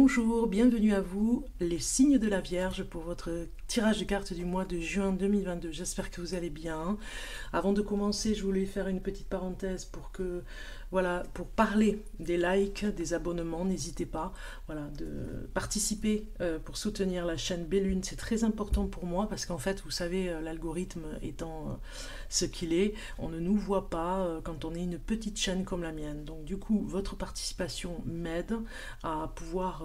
Bonjour, bienvenue à vous, les signes de la Vierge pour votre tirage de cartes du mois de juin 2022. J'espère que vous allez bien. Avant de commencer, je voulais faire une petite parenthèse pour que, voilà, pour parler des likes, des abonnements, n'hésitez pas, voilà, de participer pour soutenir la chaîne Bellune. C'est très important pour moi parce qu'en fait, vous savez, l'algorithme étant ce qu'il est, on ne nous voit pas quand on est une petite chaîne comme la mienne. Donc du coup, votre participation m'aide à pouvoir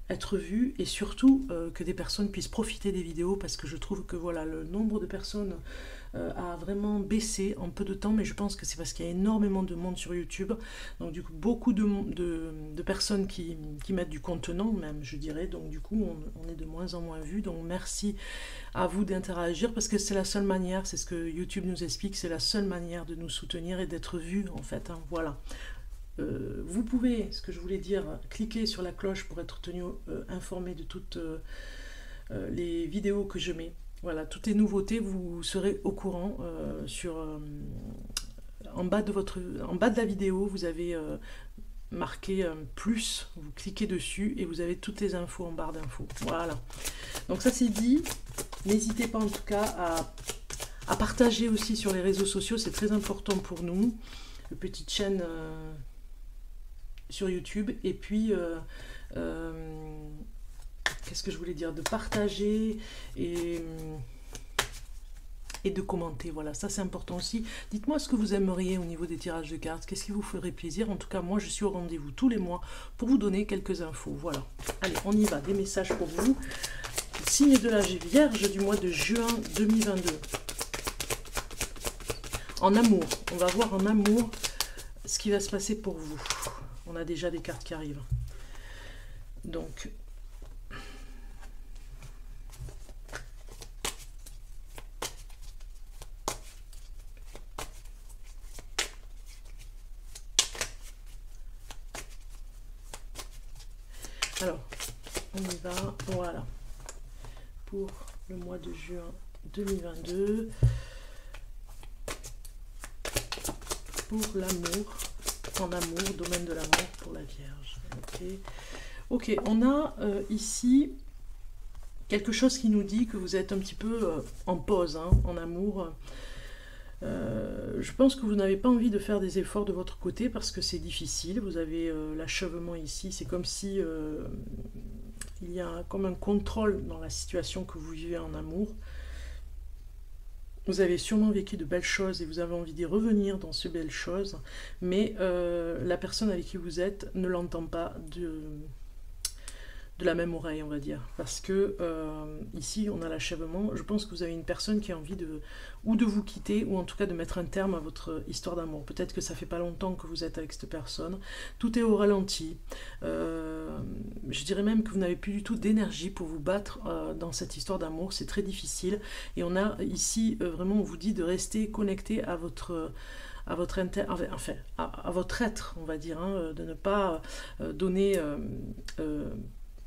être vue et surtout que des personnes puissent profiter des vidéos parce que je trouve que voilà, le nombre de personnes a vraiment baissé en peu de temps, mais je pense que c'est parce qu'il y a énormément de monde sur YouTube, donc du coup beaucoup de personnes qui mettent du contenant même, je dirais, donc du coup on est de moins en moins vus, donc merci à vous d'interagir parce que c'est la seule manière, c'est ce que YouTube nous explique, c'est la seule manière de nous soutenir et d'être vus en fait, hein, voilà. Vous pouvez, ce que je voulais dire, cliquer sur la cloche pour être tenu informé de toutes les vidéos que je mets. Voilà, toutes les nouveautés, vous serez au courant en bas de la vidéo, vous avez marqué plus, vous cliquez dessus et vous avez toutes les infos en barre d'infos. Voilà. Donc ça c'est dit. N'hésitez pas en tout cas à partager aussi sur les réseaux sociaux, c'est très important pour nous. Une petite chaîne sur YouTube et puis qu'est-ce que je voulais dire, de partager et de commenter, voilà, ça c'est important aussi. Dites-moi ce que vous aimeriez au niveau des tirages de cartes, qu'est-ce qui vous ferait plaisir. En tout cas, moi je suis au rendez-vous tous les mois pour vous donner quelques infos, voilà. Allez, on y va, des messages pour vous. Signe de la Vierge du mois de juin 2022. En amour, on va voir en amour ce qui va se passer pour vous. On a déjà des cartes qui arrivent. Donc, alors, on y va, voilà, pour le mois de juin 2022, pour l'amour, en amour, domaine de l'amour pour la Vierge. Ok, on a ici quelque chose qui nous dit que vous êtes un petit peu en pause, hein, en amour. Je pense que vous n'avez pas envie de faire des efforts de votre côté parce que c'est difficile. Vous avez l'achèvement ici, c'est comme si il y a comme un contrôle dans la situation que vous vivez en amour. Vous avez sûrement vécu de belles choses et vous avez envie d'y revenir dans ces belles choses, mais la personne avec qui vous êtes ne l'entend pas de la même oreille, on va dire, parce que ici on a l'achèvement. Je pense que vous avez une personne qui a envie de vous quitter ou en tout cas de mettre un terme à votre histoire d'amour. Peut-être que ça fait pas longtemps que vous êtes avec cette personne, tout est au ralenti. Je dirais même que vous n'avez plus du tout d'énergie pour vous battre dans cette histoire d'amour, c'est très difficile et on a ici vraiment, on vous dit de rester connecté à votre être, on va dire, hein, de ne pas donner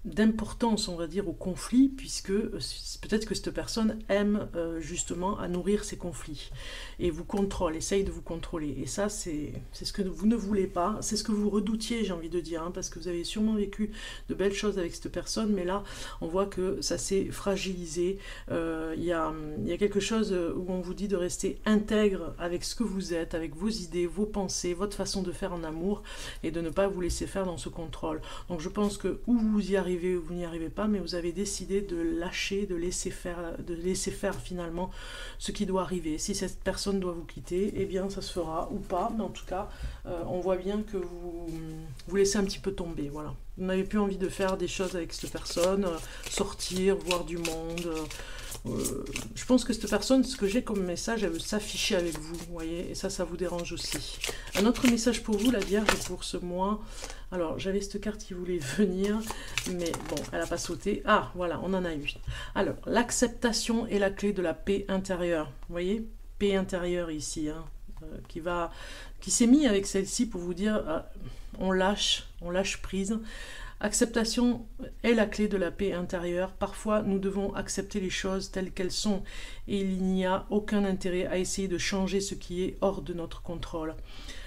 d'importance, on va dire, au conflit, puisque peut-être que cette personne aime justement à nourrir ces conflits et vous contrôle, essaye de vous contrôler. Et ça, c'est ce que vous ne voulez pas, c'est ce que vous redoutiez, j'ai envie de dire, hein, parce que vous avez sûrement vécu de belles choses avec cette personne, mais là, on voit que ça s'est fragilisé. Il y a quelque chose où on vous dit de rester intègre avec ce que vous êtes, avec vos idées, vos pensées, votre façon de faire en amour, et de ne pas vous laisser faire dans ce contrôle. Donc je pense que où vous y arrivez, ou vous n'y arrivez pas, mais vous avez décidé de lâcher, de laisser faire finalement ce qui doit arriver. Si cette personne doit vous quitter, eh bien ça se fera ou pas, mais en tout cas on voit bien que vous laissez un petit peu tomber, voilà. Vous n'avez plus envie de faire des choses avec cette personne, sortir, voir du monde. Je pense que cette personne, ce que j'ai comme message, elle veut s'afficher avec vous, vous voyez, et ça vous dérange aussi. Un autre message pour vous, la Vierge, pour ce mois. Alors, j'avais cette carte qui voulait venir, mais bon, elle n'a pas sauté. Ah, voilà, on en a eu. Alors, l'acceptation est la clé de la paix intérieure. Vous voyez, paix intérieure ici, hein, qui s'est mis avec celle-ci pour vous dire, on lâche prise. Acceptation est la clé de la paix intérieure. Parfois, nous devons accepter les choses telles qu'elles sont et il n'y a aucun intérêt à essayer de changer ce qui est hors de notre contrôle.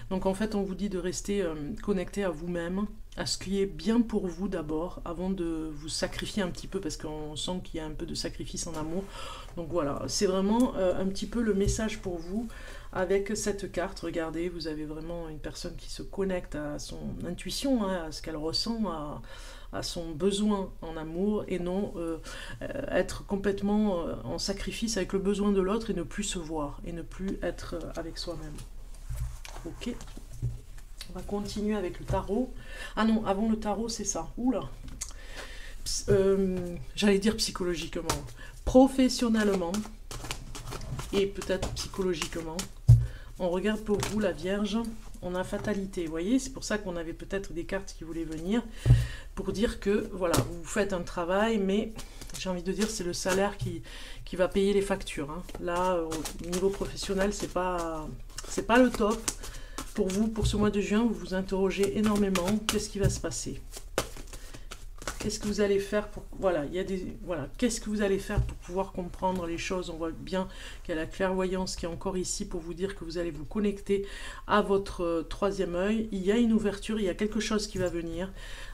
Donc en fait, on vous dit de rester connecté à vous-même, à ce qui est bien pour vous d'abord, avant de vous sacrifier un petit peu, parce qu'on sent qu'il y a un peu de sacrifice en amour. Donc voilà, c'est vraiment un petit peu le message pour vous avec cette carte. Regardez, vous avez vraiment une personne qui se connecte à son intuition, hein, à ce qu'elle ressent, à son besoin en amour, et non être complètement en sacrifice avec le besoin de l'autre et ne plus se voir, et ne plus être avec soi-même. Ok, on va continuer avec le tarot. Ah non, avant le tarot, c'est ça. Oula, j'allais dire psychologiquement, professionnellement et peut-être psychologiquement. On regarde pour vous la Vierge, on a fatalité, vous voyez, c'est pour ça qu'on avait peut-être des cartes qui voulaient venir, pour dire que, voilà, vous faites un travail, mais j'ai envie de dire c'est le salaire qui va payer les factures. Hein. Là, au niveau professionnel, c'est pas le top. Pour vous, pour ce mois de juin, vous vous interrogez énormément, qu'est-ce qui va se passer ? Qu'est-ce que vous allez faire pour... Voilà, qu'est-ce que vous allez faire pour pouvoir comprendre les choses? On voit bien qu'il y a la clairvoyance qui est encore ici pour vous dire que vous allez vous connecter à votre troisième œil. Il y a une ouverture, il y a quelque chose qui va venir.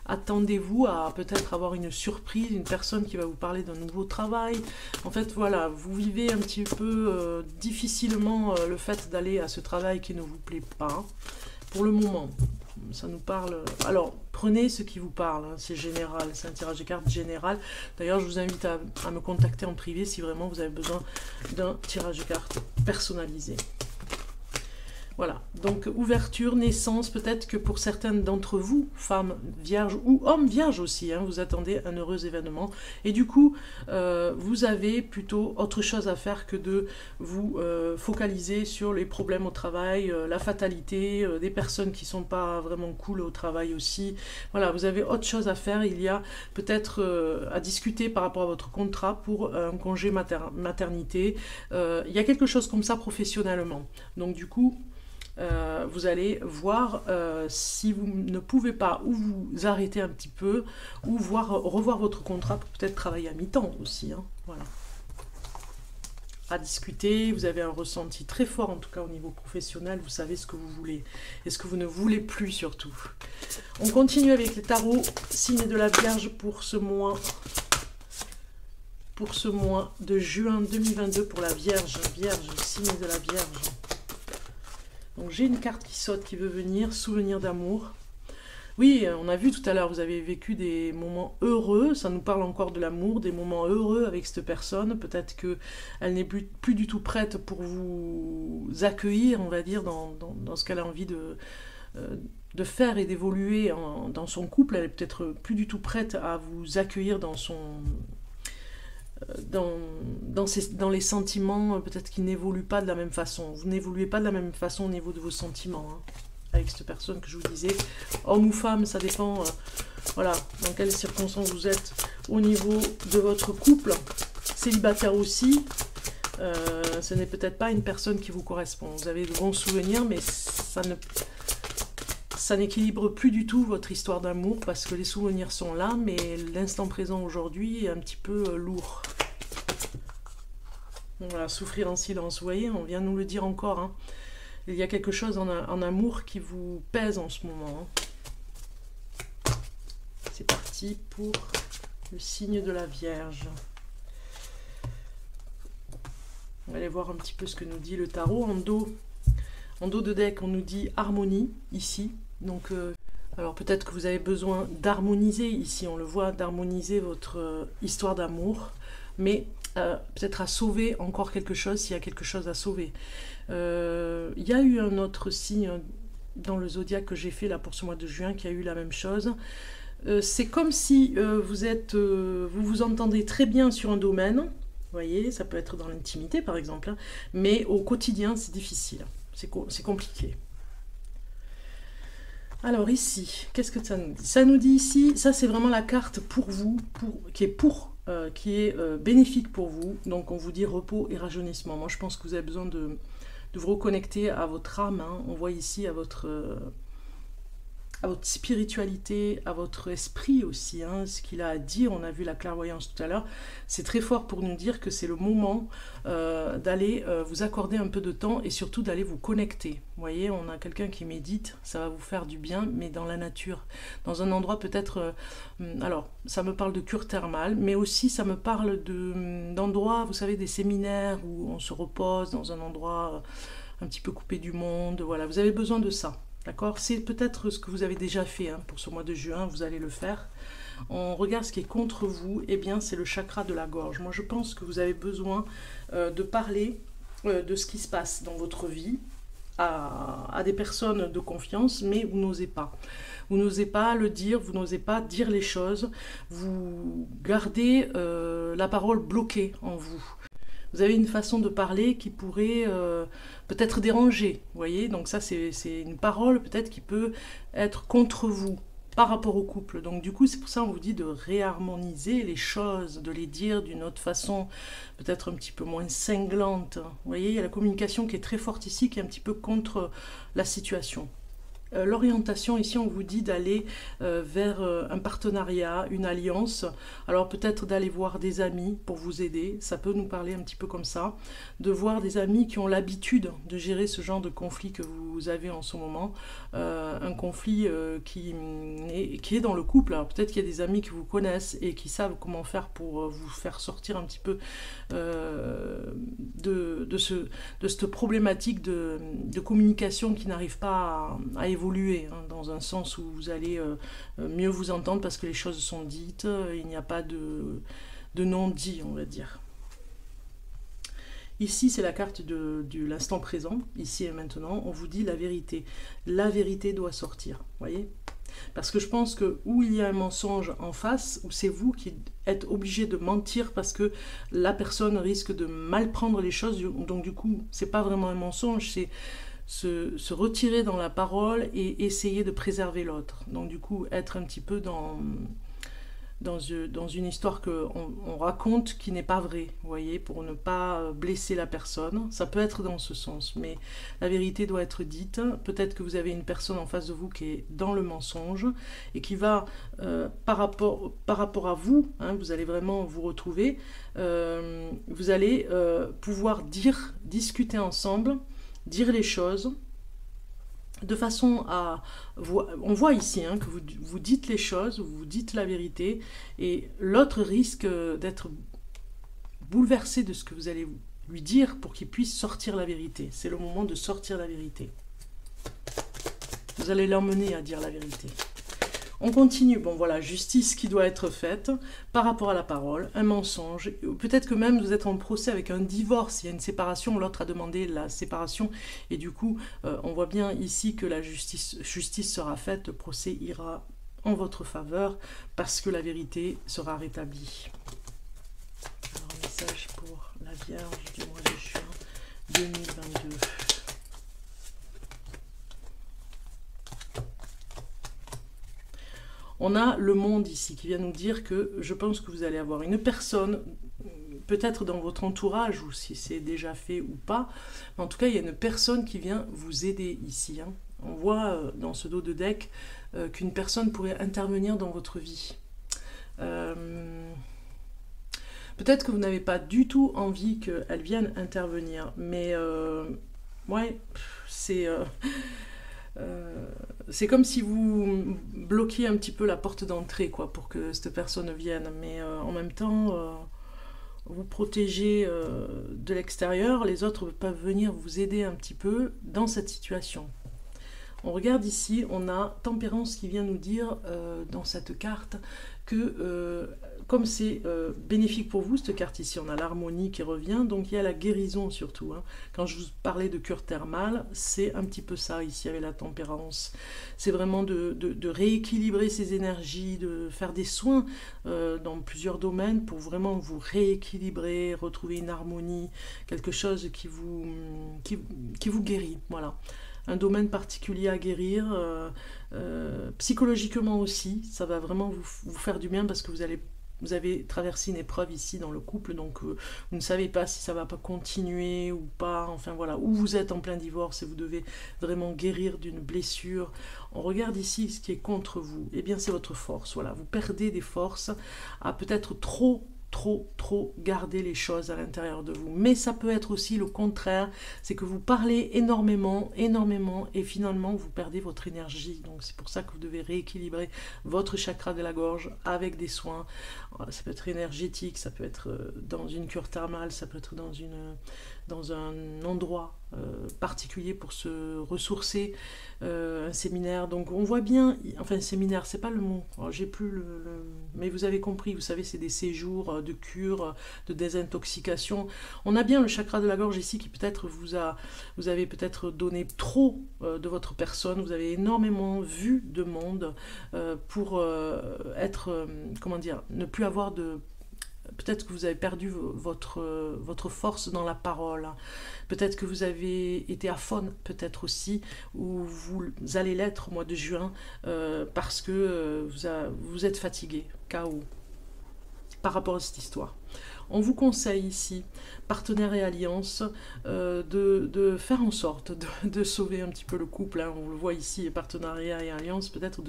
Attendez-vous à peut-être avoir une surprise, une personne qui va vous parler d'un nouveau travail. En fait, voilà, vous vivez un petit peu difficilement le fait d'aller à ce travail qui ne vous plaît pas, pour le moment. Ça nous parle... Alors, prenez ce qui vous parle, hein, c'est général, c'est un tirage de cartes général. D'ailleurs, je vous invite à me contacter en privé si vraiment vous avez besoin d'un tirage de cartes personnalisé. Voilà, donc ouverture, naissance, peut-être que pour certaines d'entre vous, femmes vierges ou hommes vierges aussi, hein, vous attendez un heureux événement. Et du coup, vous avez plutôt autre chose à faire que de vous focaliser sur les problèmes au travail, la fatalité, des personnes qui ne sont pas vraiment cool au travail aussi. Voilà, vous avez autre chose à faire. Il y a peut-être à discuter par rapport à votre contrat pour un congé maternité. Il y a quelque chose comme ça professionnellement. Donc du coup... vous allez voir si vous ne pouvez pas ou vous arrêter un petit peu ou revoir votre contrat pour peut-être travailler à mi-temps aussi. Hein, voilà. À discuter, vous avez un ressenti très fort en tout cas au niveau professionnel, vous savez ce que vous voulez et ce que vous ne voulez plus surtout. On continue avec les tarots, signe de la Vierge pour ce mois de juin 2022 pour la Vierge, signe de la Vierge. Donc j'ai une carte qui saute, qui veut venir, souvenir d'amour. Oui, on a vu tout à l'heure, vous avez vécu des moments heureux, ça nous parle encore de l'amour, des moments heureux avec cette personne. Peut-être qu'elle n'est plus du tout prête pour vous accueillir, on va dire, dans ce qu'elle a envie de faire et d'évoluer dans son couple. Elle est peut-être plus du tout prête à vous accueillir dans son... Dans les sentiments, peut-être qu'ils n'évoluent pas de la même façon. Vous n'évoluez pas de la même façon au niveau de vos sentiments, hein, avec cette personne que je vous disais. Homme ou femme, ça dépend voilà, dans quelles circonstances vous êtes au niveau de votre couple. Célibataire aussi, ce n'est peut-être pas une personne qui vous correspond. Vous avez de bons souvenirs, mais ça n'équilibre plus du tout votre histoire d'amour parce que les souvenirs sont là, mais l'instant présent aujourd'hui est un petit peu lourd. Voilà, souffrir en silence, vous voyez, on vient nous le dire encore. Hein. Il y a quelque chose en amour qui vous pèse en ce moment. Hein. C'est parti pour le signe de la Vierge. On va aller voir un petit peu ce que nous dit le tarot. En dos de deck, on nous dit harmonie, ici. Donc, alors peut-être que vous avez besoin d'harmoniser, ici on le voit, d'harmoniser votre histoire d'amour, mais peut-être à sauver encore quelque chose, s'il y a quelque chose à sauver. Il y a eu un autre signe dans le zodiaque que j'ai fait là pour ce mois de juin qui a eu la même chose. C'est comme si vous vous entendez très bien sur un domaine, vous voyez, ça peut être dans l'intimité par exemple, hein, mais au quotidien c'est difficile, c'est compliqué. Alors ici, qu'est-ce que ça nous dit? Ça nous dit ici, ça c'est vraiment la carte pour vous, qui est bénéfique pour vous. Donc on vous dit repos et rajeunissement. Moi je pense que vous avez besoin de vous reconnecter à votre âme. Hein. On voit ici à votre à votre spiritualité, à votre esprit aussi, hein, ce qu'il a à dire. On a vu la clairvoyance tout à l'heure. C'est très fort pour nous dire que c'est le moment d'aller vous accorder un peu de temps et surtout d'aller vous connecter. Vous voyez, on a quelqu'un qui médite, ça va vous faire du bien, mais dans la nature, dans un endroit peut-être... alors, ça me parle de cure thermale, mais aussi ça me parle d'endroits, vous savez, des séminaires où on se repose dans un endroit un petit peu coupé du monde. Voilà, vous avez besoin de ça. D'accord? C'est peut-être ce que vous avez déjà fait hein, pour ce mois de juin, vous allez le faire. On regarde ce qui est contre vous, eh bien c'est le chakra de la gorge. Moi je pense que vous avez besoin de parler de ce qui se passe dans votre vie à des personnes de confiance, mais vous n'osez pas. Vous n'osez pas le dire, vous n'osez pas dire les choses, vous gardez la parole bloquée en vous. Vous avez une façon de parler qui pourrait peut-être déranger, vous voyez. Donc ça, c'est une parole peut-être qui peut être contre vous par rapport au couple. Donc du coup, c'est pour ça qu'on vous dit de réharmoniser les choses, de les dire d'une autre façon, peut-être un petit peu moins cinglante. Vous voyez, il y a la communication qui est très forte ici, qui est un petit peu contre la situation. L'orientation, ici, on vous dit d'aller vers un partenariat, une alliance. Alors peut-être d'aller voir des amis pour vous aider. Ça peut nous parler un petit peu comme ça. De voir des amis qui ont l'habitude de gérer ce genre de conflit que vous avez en ce moment. Un conflit qui est dans le couple. Alors peut-être qu'il y a des amis qui vous connaissent et qui savent comment faire pour vous faire sortir un petit peu de cette problématique de communication qui n'arrive pas à évoluer hein, dans un sens où vous allez mieux vous entendre parce que les choses sont dites, il n'y a pas de non-dit, on va dire. Ici, c'est la carte de l'instant présent, ici et maintenant, on vous dit la vérité. La vérité doit sortir, vous voyez ? Parce que je pense que où il y a un mensonge en face, où c'est vous qui êtes obligé de mentir parce que la personne risque de mal prendre les choses, donc du coup, c'est pas vraiment un mensonge, c'est se retirer dans la parole et essayer de préserver l'autre. Donc du coup, être un petit peu dans une histoire qu'on raconte qui n'est pas vraie, vous voyez, pour ne pas blesser la personne. Ça peut être dans ce sens, mais la vérité doit être dite. Peut-être que vous avez une personne en face de vous qui est dans le mensonge et qui va, par rapport à vous, hein, vous allez vraiment vous retrouver, vous allez pouvoir discuter ensemble, dire les choses, de façon à... On voit ici hein, que vous dites les choses, vous dites la vérité, et l'autre risque d'être bouleversé de ce que vous allez lui dire pour qu'il puisse sortir la vérité. C'est le moment de sortir la vérité. Vous allez l'emmener à dire la vérité. On continue, bon voilà, justice qui doit être faite par rapport à la parole, un mensonge, peut-être que même vous êtes en procès avec un divorce, il y a une séparation, l'autre a demandé la séparation, et du coup, on voit bien ici que la justice sera faite, le procès ira en votre faveur, parce que la vérité sera rétablie. Alors, message pour la Vierge du mois de juin 2022. On a le monde ici qui vient nous dire que je pense que vous allez avoir une personne, peut-être dans votre entourage, ou si c'est déjà fait ou pas, mais en tout cas, il y a une personne qui vient vous aider ici. Hein. On voit dans ce dos de deck qu'une personne pourrait intervenir dans votre vie. Peut-être que vous n'avez pas du tout envie qu'elle vienne intervenir, mais ouais, c'est comme si vous bloquiez un petit peu la porte d'entrée quoi, pour que cette personne vienne, mais en même temps vous protégez de l'extérieur, les autres peuvent venir vous aider un petit peu dans cette situation. On regarde ici, on a Tempérance qui vient nous dire dans cette carte que comme c'est bénéfique pour vous, cette carte ici, on a l'harmonie qui revient, donc il y a la guérison surtout. Hein. Quand je vous parlais de cure thermale, c'est un petit peu ça ici avec la tempérance. C'est vraiment de rééquilibrer ses énergies, de faire des soins dans plusieurs domaines pour vraiment vous rééquilibrer, retrouver une harmonie, quelque chose qui vous guérit, voilà. Un domaine particulier à guérir, psychologiquement aussi, ça va vraiment vous faire du bien parce que vous allez vous avez traversé une épreuve ici dans le couple, donc vous ne savez pas si ça va pas continuer ou pas, enfin voilà, ou vous êtes en plein divorce et vous devez vraiment guérir d'une blessure. On regarde ici ce qui est contre vous, eh bien c'est votre force, voilà, vous perdez des forces à peut-être trop garder les choses à l'intérieur de vous. Mais ça peut être aussi le contraire, c'est que vous parlez énormément, et finalement vous perdez votre énergie. Donc c'est pour ça que vous devez rééquilibrer votre chakra de la gorge avec des soins. Ça peut être énergétique, ça peut être dans une cure thermale, ça peut être dans un endroit particulier pour se ressourcer, un séminaire. Donc on voit bien, enfin un séminaire, c'est pas le mot, j'ai plus mais vous avez compris, vous savez, c'est des séjours de cure, de désintoxication. On a bien le chakra de la gorge ici qui peut-être vous avez peut-être donné trop de votre personne, vous avez énormément vu de monde pour être, comment dire, ne plus avoir de... Peut-être que vous avez perdu votre force dans la parole. Peut-être que vous avez été aphone, peut-être aussi, ou vous allez l'être au mois de juin, parce que vous êtes fatigué, KO, par rapport à cette histoire. On vous conseille ici, partenaires et alliances, de faire en sorte de sauver un petit peu le couple. Hein. On le voit ici, partenariat et alliance, peut-être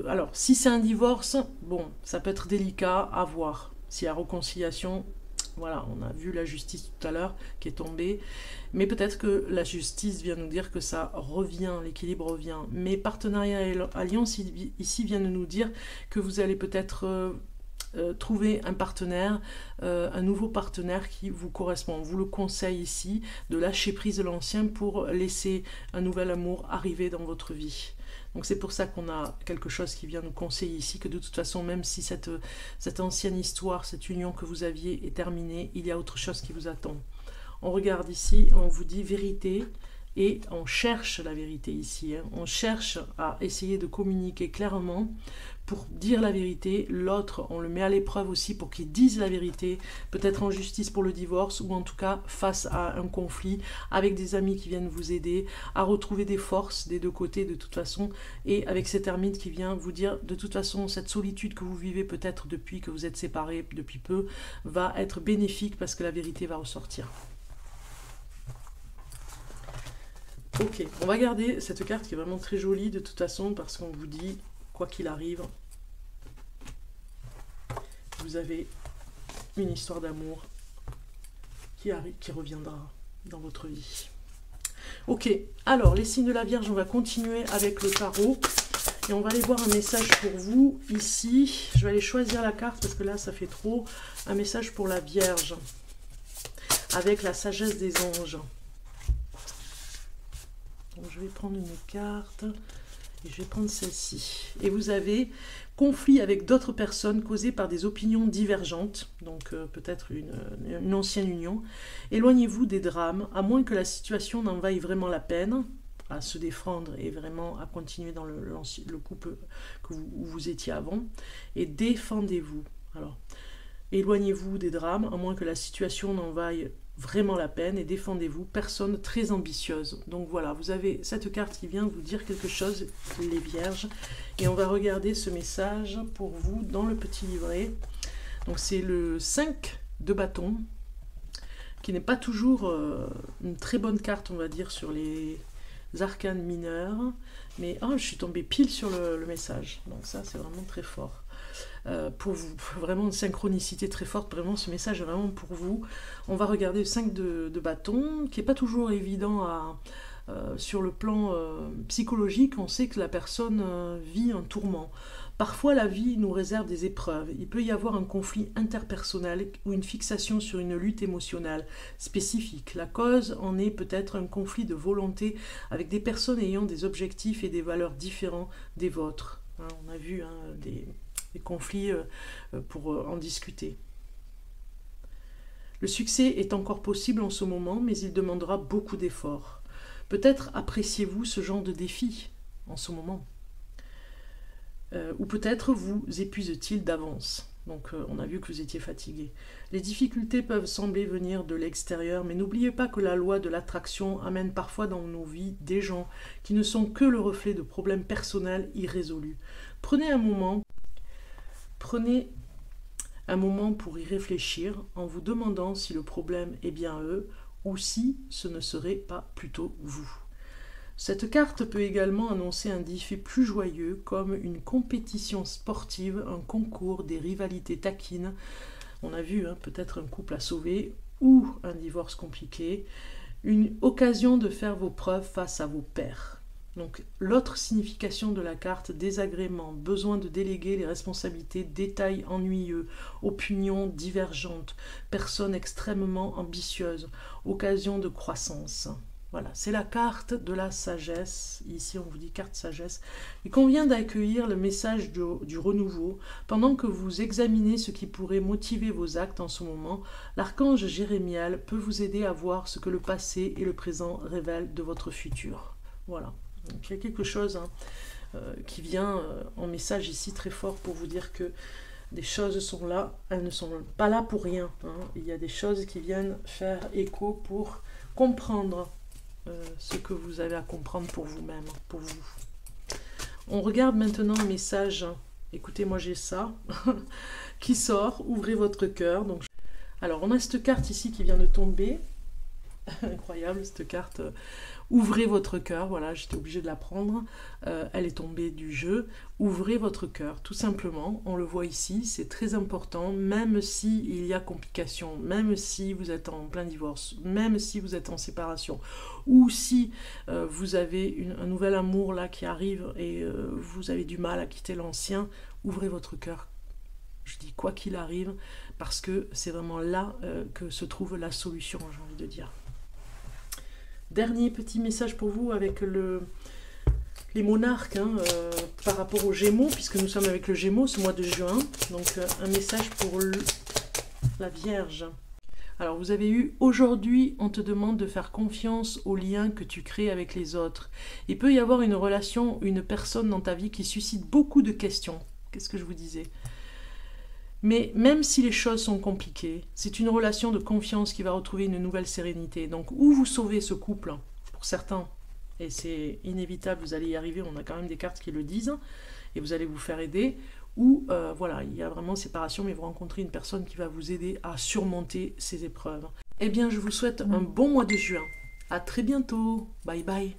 Alors, si c'est un divorce, bon, ça peut être délicat à voir. S'il y a réconciliation, voilà, on a vu la justice tout à l'heure qui est tombée, mais peut-être que la justice vient nous dire que ça revient, l'équilibre revient. Mais partenariat et alliance ici vient de nous dire que vous allez peut-être trouver un partenaire, un nouveau partenaire qui vous correspond. On vous le conseille ici, de lâcher prise de l'ancien pour laisser un nouvel amour arriver dans votre vie. Donc c'est pour ça qu'on a quelque chose qui vient nous conseiller ici, que de toute façon, même si cette ancienne histoire, cette union que vous aviez est terminée, il y a autre chose qui vous attend. On regarde ici, on vous dit vérité, et on cherche la vérité ici. Hein. On cherche à essayer de communiquer clairement pour dire la vérité. L'autre, on le met à l'épreuve aussi pour qu'il dise la vérité, peut-être en justice pour le divorce, ou en tout cas face à un conflit, avec des amis qui viennent vous aider à retrouver des forces des deux côtés de toute façon, et avec cet ermite qui vient vous dire de toute façon cette solitude que vous vivez peut-être depuis que vous êtes séparés depuis peu va être bénéfique parce que la vérité va ressortir. Ok, on va garder cette carte qui est vraiment très jolie de toute façon parce qu'on vous dit, quoi qu'il arrive, vous avez une histoire d'amour qui reviendra dans votre vie. Ok, alors les signes de la Vierge, on va continuer avec le tarot et on va aller voir un message pour vous ici. Je vais aller choisir la carte parce que là ça fait trop. Un message pour la Vierge avec la sagesse des anges. Donc, je vais prendre une carte et je vais prendre celle-ci. Et vous avez conflit avec d'autres personnes causées par des opinions divergentes, donc peut-être une ancienne union. Éloignez-vous des drames, à moins que la situation n'en vaille vraiment la peine à se défendre et vraiment à continuer dans le couple où vous étiez avant. Et défendez-vous. Alors, éloignez-vous des drames, à moins que la situation n'en vaille vraiment la peine, et défendez-vous, personne très ambitieuse. Donc voilà, vous avez cette carte qui vient vous dire quelque chose, les Vierges, et on va regarder ce message pour vous dans le petit livret. Donc c'est le 5 de bâton, qui n'est pas toujours une très bonne carte, on va dire, sur les arcanes mineurs, mais je suis tombée pile sur le message, donc ça c'est vraiment très fort. Pour vous, vraiment une synchronicité très forte, vraiment ce message est vraiment pour vous. On va regarder le 5 de bâton, qui n'est pas toujours évident sur le plan psychologique. On sait que la personne vit un tourment. Parfois la vie nous réserve des épreuves. Il peut y avoir un conflit interpersonnel ou une fixation sur une lutte émotionnelle spécifique. La cause en est peut-être un conflit de volonté avec des personnes ayant des objectifs et des valeurs différents des vôtres. On a vu des conflits pour en discuter. Le succès est encore possible en ce moment, mais il demandera beaucoup d'efforts. Peut-être appréciez-vous ce genre de défi en ce moment. Ou peut-être vous épuise-t-il d'avance. Donc on a vu que vous étiez fatigué. Les difficultés peuvent sembler venir de l'extérieur, mais n'oubliez pas que la loi de l'attraction amène parfois dans nos vies des gens qui ne sont que le reflet de problèmes personnels irrésolus. Prenez un moment, prenez un moment pour y réfléchir en vous demandant si le problème est bien eux ou si ce ne serait pas plutôt vous. Cette carte peut également annoncer un défi plus joyeux comme une compétition sportive, un concours, des rivalités taquines. On a vu peut-être un couple à sauver ou un divorce compliqué, une occasion de faire vos preuves face à vos pairs. Donc l'autre signification de la carte, désagrément, besoin de déléguer les responsabilités, détails ennuyeux, opinions divergentes, personne extrêmement ambitieuse, occasion de croissance. Voilà, c'est la carte de la sagesse. Ici, on vous dit carte sagesse. Il convient d'accueillir le message du renouveau. Pendant que vous examinez ce qui pourrait motiver vos actes en ce moment, l'archange Jérémiel peut vous aider à voir ce que le passé et le présent révèlent de votre futur. Voilà. Donc, il y a quelque chose qui vient en message ici très fort pour vous dire que des choses sont là, elles ne sont pas là pour rien. Il y a des choses qui viennent faire écho pour comprendre ce que vous avez à comprendre pour vous-même, pour vous. On regarde maintenant un message. Écoutez, moi j'ai ça qui sort. Ouvrez votre cœur. Donc, alors, on a cette carte ici qui vient de tomber. Incroyable cette carte. Ouvrez votre cœur. Voilà, j'étais obligée de la prendre. Elle est tombée du jeu. Ouvrez votre cœur, tout simplement. On le voit ici, c'est très important. Même s'il y a complications, même si vous êtes en plein divorce, même si vous êtes en séparation, ou si vous avez un nouvel amour là qui arrive et vous avez du mal à quitter l'ancien, ouvrez votre cœur. Je dis quoi qu'il arrive, parce que c'est vraiment là que se trouve la solution, j'ai envie de dire. Dernier petit message pour vous avec les monarques par rapport aux Gémeaux, puisque nous sommes avec le Gémeaux ce mois de juin. Donc un message pour la Vierge. Alors vous avez eu, aujourd'hui on te demande de faire confiance aux liens que tu crées avec les autres. Il peut y avoir une relation, une personne dans ta vie qui suscite beaucoup de questions. Qu'est-ce que je vous disais ? Mais même si les choses sont compliquées, c'est une relation de confiance qui va retrouver une nouvelle sérénité. Donc, ou vous sauvez ce couple, pour certains, et c'est inévitable, vous allez y arriver, on a quand même des cartes qui le disent, et vous allez vous faire aider, ou voilà, il y a vraiment séparation, mais vous rencontrez une personne qui va vous aider à surmonter ces épreuves. Eh bien, je vous souhaite un bon mois de juin. À très bientôt. Bye bye.